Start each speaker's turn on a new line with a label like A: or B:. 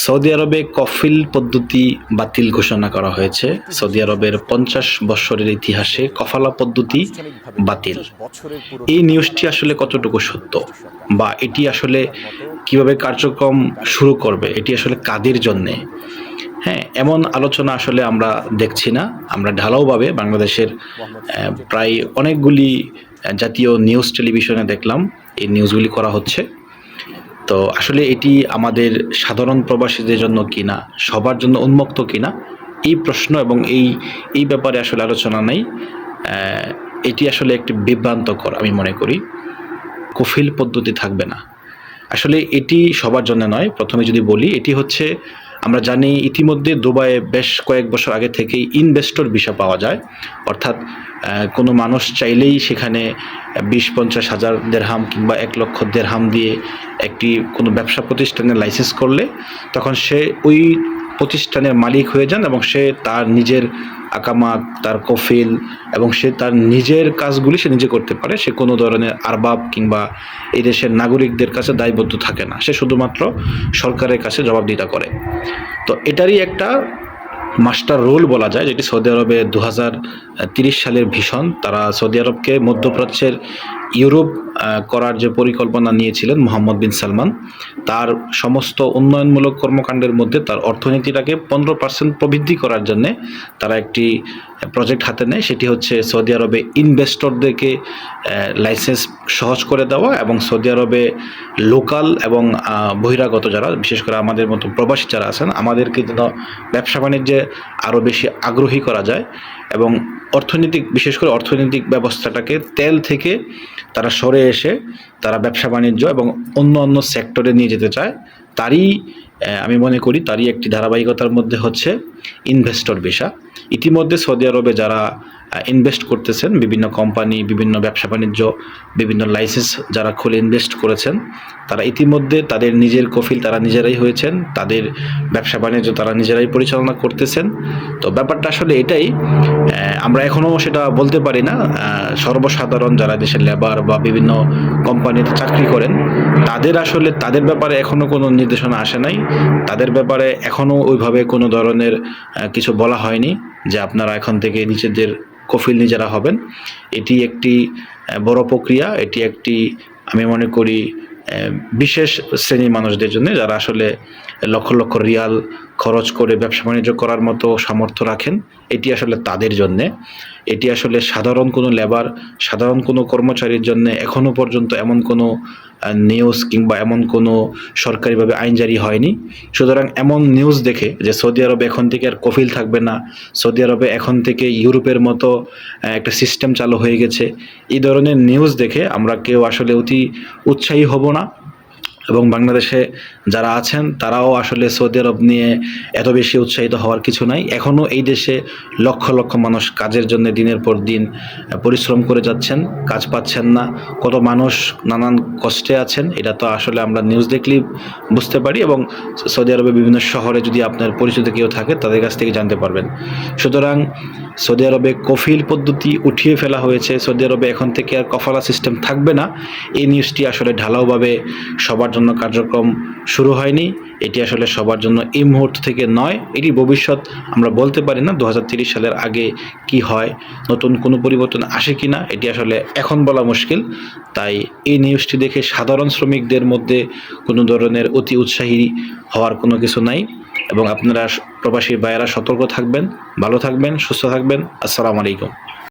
A: Saudi আরবে কফিল পদ্ধতি বাতিল ঘোষণা করা হয়েছে। সৌদি আরবের ৫০ বছরের ইতিহাসে কফালা পদ্ধতি বাতিল। এই নিউজটি আসলে কতটুকু সত্য, বা এটি আসলে কিভাবে কার্যক্রম শুরু করবে, এটি আসলে কাদের জন্যে? হ্যাঁ, এমন আলোচনা আসলে আমরা দেখছি না। আমরা ঢালাওভাবে বাংলাদেশের প্রায় অনেকগুলি জাতীয় নিউজ টেলিভিশনে দেখলাম এই নিউজগুলি করা হচ্ছে। তো আসলে এটি আমাদের সাধারণ প্রবাসীদের জন্য কিনা, সবার জন্য উন্মুক্ত কিনা, এই প্রশ্ন এবং এই ব্যাপারে আসলে আলোচনা নেই। এটি আসলে একটি বিভ্রান্তকর আমি মনে করি। কফিল পদ্ধতি থাকবে না, আসলে এটি সবার জন্য নয়। প্রথমে যদি বলি, এটি হচ্ছে, আমরা জানি ইতিমধ্যে দুবাইয়ে বেশ কয়েক বছর আগে থেকেই ইনভেস্টর ভিসা পাওয়া যায়। অর্থাৎ কোনো মানুষ চাইলেই সেখানে ২০-৫০ হাজার দেরহাম কিংবা ১ লক্ষ দেরহাম দিয়ে একটি কোনো ব্যবসা প্রতিষ্ঠানের লাইসেন্স করলে তখন সে ওই প্রতিষ্ঠানের মালিক হয়ে যান এবং সে তার নিজের আকামাত, তার কফিল এবং সে তার নিজের কাজগুলি সে নিজে করতে পারে। সে কোনো ধরনের আরবাব কিংবা এই দেশের নাগরিকদের কাছে দায়বদ্ধ থাকে না, সে শুধুমাত্র সরকারের কাছে জবাবদিহিতা করে। তো এটারই একটা মাস্টার রোল বলা যায়, যেটি সৌদি আরবে ২০৩০ সালের ভিশন। তারা সৌদি আরবকে মধ্যপ্রাচ্যের ইউরোপ করার যে পরিকল্পনা নিয়েছিলেন মোহাম্মদ বিন সালমান, তার সমস্ত উন্নয়নমূলক কর্মকাণ্ডের মধ্যে তার অর্থনীতিটাকে ১৫% প্রবৃদ্ধি করার জন্যে তারা একটি প্রজেক্ট হাতে নেয়। সেটি হচ্ছে সৌদি আরবে ইনভেস্টরদেরকে লাইসেন্স সহজ করে দেওয়া এবং সৌদি আরবে লোকাল এবং বহিরাগত যারা, বিশেষ করে আমাদের মতো প্রবাসী যারা আছেন, আমাদেরকে যেন ব্যবসা বাণিজ্যে আরও বেশি আগ্রহী করা যায় এবং বিশেষ করে অর্থনৈতিক ব্যবস্থাটাকে তেল থেকে তারা সরে এসে তারা ব্যবসা বাণিজ্য এবং অন্য সেক্টরে নিয়ে যেতে চায়। তারই আমি মনে করি তারই একটি ধারাবাহিকতার মধ্যে হচ্ছে ইনভেস্টর ভিসা। ইতিমধ্যে সৌদি আরবে যারা ইনভেস্ট করতেছেন, বিভিন্ন কোম্পানি, বিভিন্ন ব্যবসা বাণিজ্য, বিভিন্ন লাইসেন্স যারা খুলে ইনভেস্ট করেছেন, তারা ইতিমধ্যে তাদের নিজের কফিল তারা নিজেরাই হয়েছেন, তাদের ব্যবসা বাণিজ্য তারা নিজেরাই পরিচালনা করতেছেন। তো ব্যাপারটা আসলে এটাই, আমরা এখনও সেটা বলতে পারি না। সর্বসাধারণ যারা দেশের লেবার বা বিভিন্ন কোম্পানিতে চাকরি করেন, তাদের ব্যাপারে এখনও কোনো নির্দেশনা আসে নাই। তাদের ব্যাপারে এখনও ওইভাবে কোনো ধরনের কিছু বলা হয়নি যে আপনারা এখন থেকে নিজেদের কফিল নিজেরা হবেন। এটি একটি বড় প্রক্রিয়া। এটি একটি, আমি মনে করি, বিশেষ শ্রেণীর মানুষদের জন্য, যারা আসলে লক্ষ লক্ষ রিয়াল খরচ করে ব্যবসা বাণিজ্য করার মতো সামর্থ্য রাখেন। এটি আসলে তাদের জন্যে। এটি আসলে সাধারণ কোনো লেবার, সাধারণ কোনো কর্মচারীর জন্য এখনও পর্যন্ত এমন কোনো নিউজ কিংবা এমন কোনো সরকারিভাবে আইন জারি হয়নি। সুতরাং এমন নিউজ দেখে যে সৌদি আরবে এখন থেকে আর কফিল থাকবে না, সৌদি আরবে এখন থেকে ইউরোপের মতো একটা সিস্টেম চালু হয়ে গেছে, এই ধরনের নিউজ দেখে আমরা কেউ আসলে অতি উৎসাহী হব না। এবং বাংলাদেশে যারা আছেন তারাও আসলে সৌদি আরব নিয়ে এত বেশি উৎসাহিত হওয়ার কিছু নাই। এখনও এই দেশে লক্ষ লক্ষ মানুষ কাজের জন্য দিনের পর দিন পরিশ্রম করে যাচ্ছেন, কাজ পাচ্ছেন না। কত মানুষ নানান কষ্টে আছেন, এটা তো আসলে আমরা নিউজ দেখলেই বুঝতে পারি। এবং সৌদি আরবের বিভিন্ন শহরে যদি আপনার পরিচিত কেউ থাকে, তাদের কাছ থেকে জানতে পারবেন। সুতরাং সৌদি আরবে কফিল পদ্ধতি উঠিয়ে ফেলা হয়েছে, সৌদি আরবে এখন থেকে আর কফালা সিস্টেম থাকবে না, এই নিউজটি আসলে ঢালাওভাবে সবার জন্য কার্যক্রম শুরু হয়নি। এটি আসলে সবার জন্য এই মুহূর্ত থেকে নয়, এটি ভবিষ্যৎ আমরা বলতে পারি না ২০৩০ সালের আগে কি হয়, নতুন কোনো পরিবর্তন আসে কি না, এটি আসলে এখন বলা মুশকিল। তাই এই নিউজটি দেখে সাধারণ শ্রমিকদের মধ্যে কোনো ধরনের অতি উৎসাহী হওয়ার কোনো কিছু নাই। এবং আপনারা প্রবাসী ভাইয়েরা সতর্ক থাকবেন, ভালো থাকবেন, সুস্থ থাকবেন। আসসালামু আলাইকুম।